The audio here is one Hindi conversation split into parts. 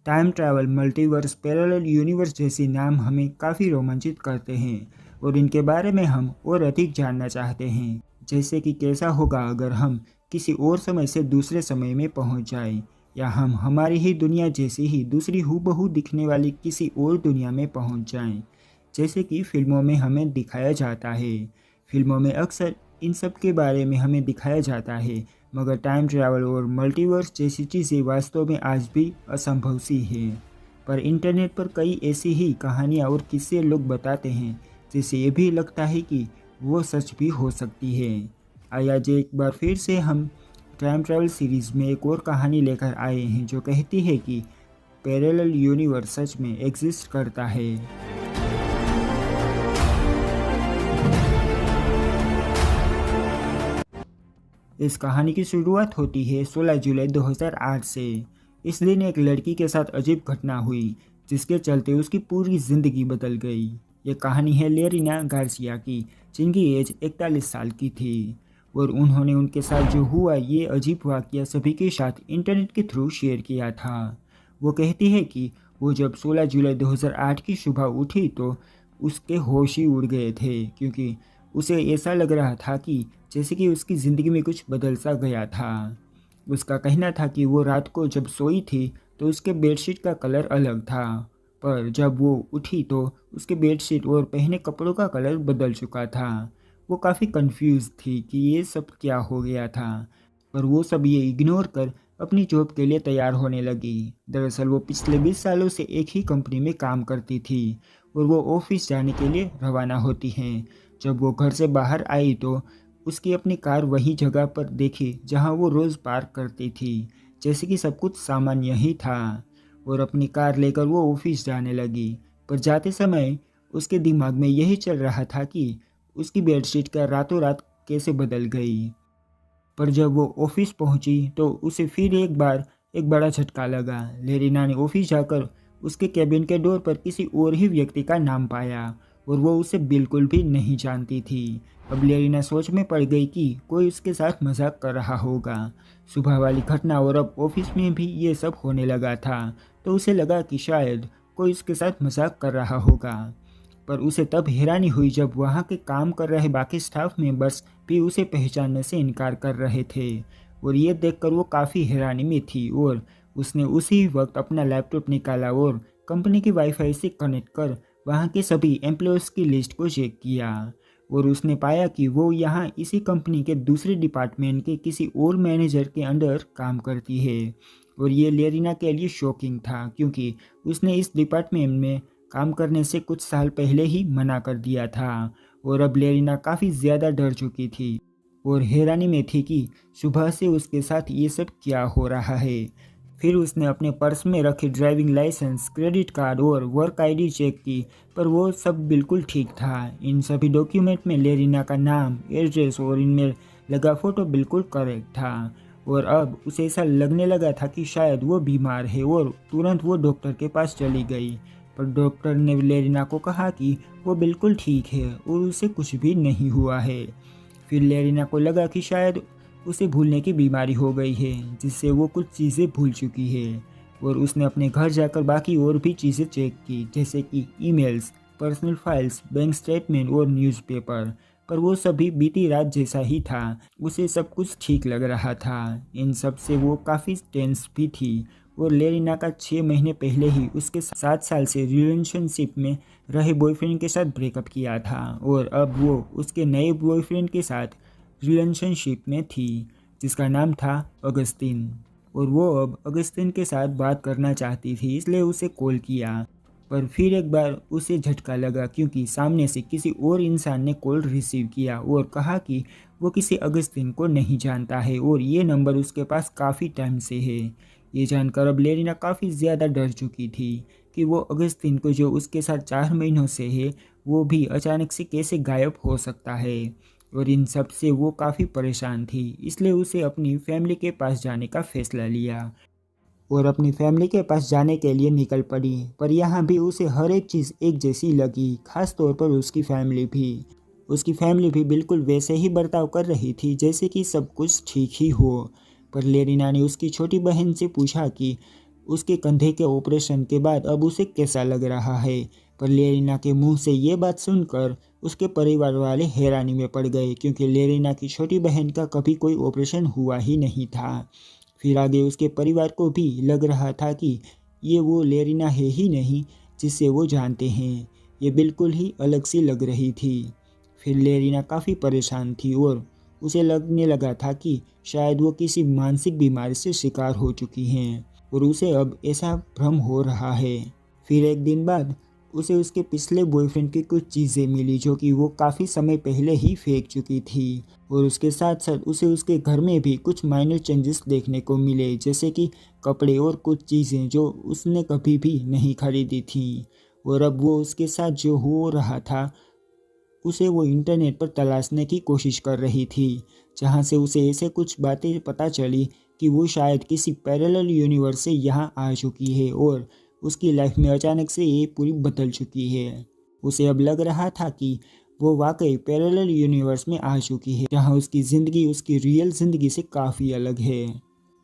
Time travel, multiverse, parallel universe जैसे नाम हमें काफ़ी रोमांचित करते हैं और इनके बारे में हम और अधिक जानना चाहते हैं। जैसे कि कैसा होगा अगर हम किसी और समय से दूसरे समय में पहुंच जाएं, या हम हमारी ही दुनिया जैसी ही दूसरी हूबहू दिखने वाली किसी और दुनिया में पहुंच जाएं, जैसे कि फिल्मों में हमें दिखाया जाता है। फिल्मों में अक्सर इन सब के बारे में हमें दिखाया जाता है, मगर टाइम ट्रैवल और मल्टीवर्स जैसी चीज़ें वास्तव में आज भी असंभव सी है। पर इंटरनेट पर कई ऐसी ही कहानियाँ और किस्से लोग बताते हैं, जिससे ये भी लगता है कि वो सच भी हो सकती है। आइए आज एक बार फिर से हम टाइम ट्रैवल सीरीज़ में एक और कहानी लेकर आए हैं जो कहती है कि पैरेलल यूनिवर्स सच में एग्जिस्ट करता है। इस कहानी की शुरुआत होती है 16 जुलाई 2008 से। इस दिन एक लड़की के साथ अजीब घटना हुई जिसके चलते उसकी पूरी ज़िंदगी बदल गई। ये कहानी है लेरिना गार्सिया की, जिनकी एज 41 साल की थी और उन्होंने उनके साथ जो हुआ ये अजीब वाक़या सभी के साथ इंटरनेट के थ्रू शेयर किया था। वो कहती है कि वो जब 16 जुलाई 2008 की सुबह उठी तो उसके होश ही उड़ गए थे, क्योंकि उसे ऐसा लग रहा था कि जैसे कि उसकी ज़िंदगी में कुछ बदल सा गया था। उसका कहना था कि वो रात को जब सोई थी तो उसके बेडशीट का कलर अलग था, पर जब वो उठी तो उसके बेडशीट और पहने कपड़ों का कलर बदल चुका था। वो काफ़ी कंफ्यूज थी कि ये सब क्या हो गया था, पर वो सब ये इग्नोर कर अपनी जॉब के लिए तैयार होने लगी। दरअसल वो पिछले 20 सालों से एक ही कंपनी में काम करती थी और वो ऑफिस जाने के लिए रवाना होती हैं। जब वो घर से बाहर आई तो उसकी अपनी कार वही जगह पर देखी जहां वो रोज़ पार्क करती थी, जैसे कि सब कुछ सामान्य ही था, और अपनी कार लेकर वो ऑफिस जाने लगी। पर जाते समय उसके दिमाग में यही चल रहा था कि उसकी बेडशीट का रातों रात कैसे बदल गई। पर जब वो ऑफिस पहुंची तो उसे फिर एक बार एक बड़ा झटका लगा। लेरिना ने ऑफिस जाकर उसके कैबिन के डोर पर किसी और ही व्यक्ति का नाम पाया और वो उसे बिल्कुल भी नहीं जानती थी। अब लेरिना सोच में पड़ गई कि कोई उसके साथ मजाक कर रहा होगा। सुबह वाली घटना और अब ऑफिस में भी ये सब होने लगा था, तो उसे लगा कि शायद कोई उसके साथ मजाक कर रहा होगा। पर उसे तब हैरानी हुई जब वहाँ के काम कर रहे बाकी स्टाफ मेंबर्स भी उसे पहचानने से इनकार कर रहे थे, और ये देखकर वो काफ़ी हैरानी में थी और उसने उसी वक्त अपना लैपटॉप निकाला और कंपनी की वाईफाई से कनेक्ट कर वहाँ के सभी एम्प्लॉयज़ की लिस्ट को चेक किया और उसने पाया कि वो यहाँ इसी कंपनी के दूसरे डिपार्टमेंट के किसी और मैनेजर के अंडर काम करती है। और ये लेरिना के लिए शॉकिंग था, क्योंकि उसने इस डिपार्टमेंट में काम करने से कुछ साल पहले ही मना कर दिया था और अब लेरिना काफ़ी ज़्यादा डर चुकी थी और हैरानी में थी कि सुबह से उसके साथ ये सब क्या हो रहा है। फिर उसने अपने पर्स में रखे ड्राइविंग लाइसेंस, क्रेडिट कार्ड और वर्क आईडी चेक की, पर वो सब बिल्कुल ठीक था। इन सभी डॉक्यूमेंट में लेरिना का नाम, एड्रेस और इनमें लगा फ़ोटो बिल्कुल करेक्ट था और अब उसे ऐसा लगने लगा था कि शायद वो बीमार है और तुरंत वो डॉक्टर के पास चली गई। पर डॉक्टर ने लेरिना को कहा कि वो बिल्कुल ठीक है और उसे कुछ भी नहीं हुआ है। फिर लेरिना को लगा कि शायद उसे भूलने की बीमारी हो गई है, जिससे वो कुछ चीज़ें भूल चुकी है, और उसने अपने घर जाकर बाकी और भी चीज़ें चेक की, जैसे कि emails, personal files, bank statement और न्यूज़पेपर। पर वो सभी बीती रात जैसा ही था, उसे सब कुछ ठीक लग रहा था। इन सब से वो काफ़ी टेंस भी थी और लेरिना का 6 महीने पहले ही उसके 7 साल से रिलेशनशिप में रहे बॉयफ्रेंड के साथ ब्रेकअप किया था और अब वो उसके नए बॉयफ्रेंड के साथ रिलेशनशिप में थी, जिसका नाम था अगस्तिन, और वो अब अगस्तिन के साथ बात करना चाहती थी, इसलिए उसे कॉल किया। पर फिर एक बार उसे झटका लगा, क्योंकि सामने से किसी और इंसान ने कॉल रिसीव किया और कहा कि वो किसी अगस्तिन को नहीं जानता है और ये नंबर उसके पास काफ़ी टाइम से है। ये जानकर अब लेरिना काफ़ी ज़्यादा डर चुकी थी कि वो अगस्तिन को, जो उसके साथ 4 महीनों से है, वो भी अचानक से कैसे गायब हो सकता है, और इन सब से वो काफ़ी परेशान थी। इसलिए उसे अपनी फैमिली के पास जाने का फ़ैसला लिया और अपनी फैमिली के पास जाने के लिए निकल पड़ी। पर यहाँ भी उसे हर एक चीज़ एक जैसी लगी, खास तौर पर उसकी फैमिली भी। उसकी फैमिली भी बिल्कुल वैसे ही बर्ताव कर रही थी जैसे कि सब कुछ ठीक ही हो। पर लेरिना ने उसकी छोटी बहन से पूछा कि उसके कंधे के ऑपरेशन के बाद अब उसे कैसा लग रहा है। पर लेरिना के मुंह से ये बात सुनकर उसके परिवार वाले हैरानी में पड़ गए, क्योंकि लेरिना की छोटी बहन का कभी कोई ऑपरेशन हुआ ही नहीं था। फिर आगे उसके परिवार को भी लग रहा था कि ये वो लेरिना है ही नहीं जिसे वो जानते हैं। ये बिल्कुल ही अलग सी लग रही थी। फिर लेरिना काफ़ी परेशान थी और उसे लगने लगा था कि शायद वो किसी मानसिक बीमारी से शिकार हो चुकी हैं और उसे अब ऐसा भ्रम हो रहा है। फिर एक दिन बाद उसे उसके पिछले बॉयफ्रेंड की कुछ चीज़ें मिली जो कि वो काफ़ी समय पहले ही फेंक चुकी थी, और उसके साथ साथ उसे उसके घर में भी कुछ माइनर चेंजेस देखने को मिले, जैसे कि कपड़े और कुछ चीज़ें जो उसने कभी भी नहीं खरीदी थी। और अब वो उसके साथ जो हो रहा था उसे वो इंटरनेट पर तलाशने की कोशिश कर रही थी, जहाँ से उसे ऐसे कुछ बातें पता चली कि वो शायद किसी पैरेलल यूनिवर्स से यहाँ आ चुकी है और उसकी लाइफ में अचानक से ये पूरी बदल चुकी है। उसे अब लग रहा था कि वो वाकई पैरेलल यूनिवर्स में आ चुकी है, जहाँ उसकी ज़िंदगी उसकी रियल ज़िंदगी से काफ़ी अलग है।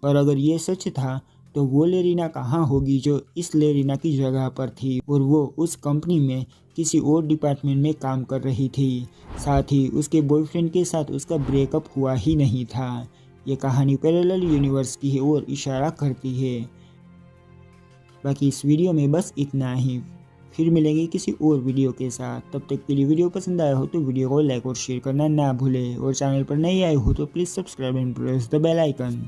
पर अगर ये सच था तो वो लेरिना कहाँ होगी जो इस लेरिना की जगह पर थी, और वो उस कंपनी में किसी और डिपार्टमेंट में काम कर रही थी। साथ ही उसके बॉयफ्रेंड के साथ उसका ब्रेकअप हुआ ही नहीं था। ये कहानी पैरेलल यूनिवर्स की है और इशारा करती है। बाकी इस वीडियो में बस इतना ही। फिर मिलेंगे किसी और वीडियो के साथ। तब तक के लिए वीडियो पसंद आया हो तो वीडियो को लाइक और शेयर करना ना भूलें, और चैनल पर नए आए हो तो please subscribe and press the bell icon.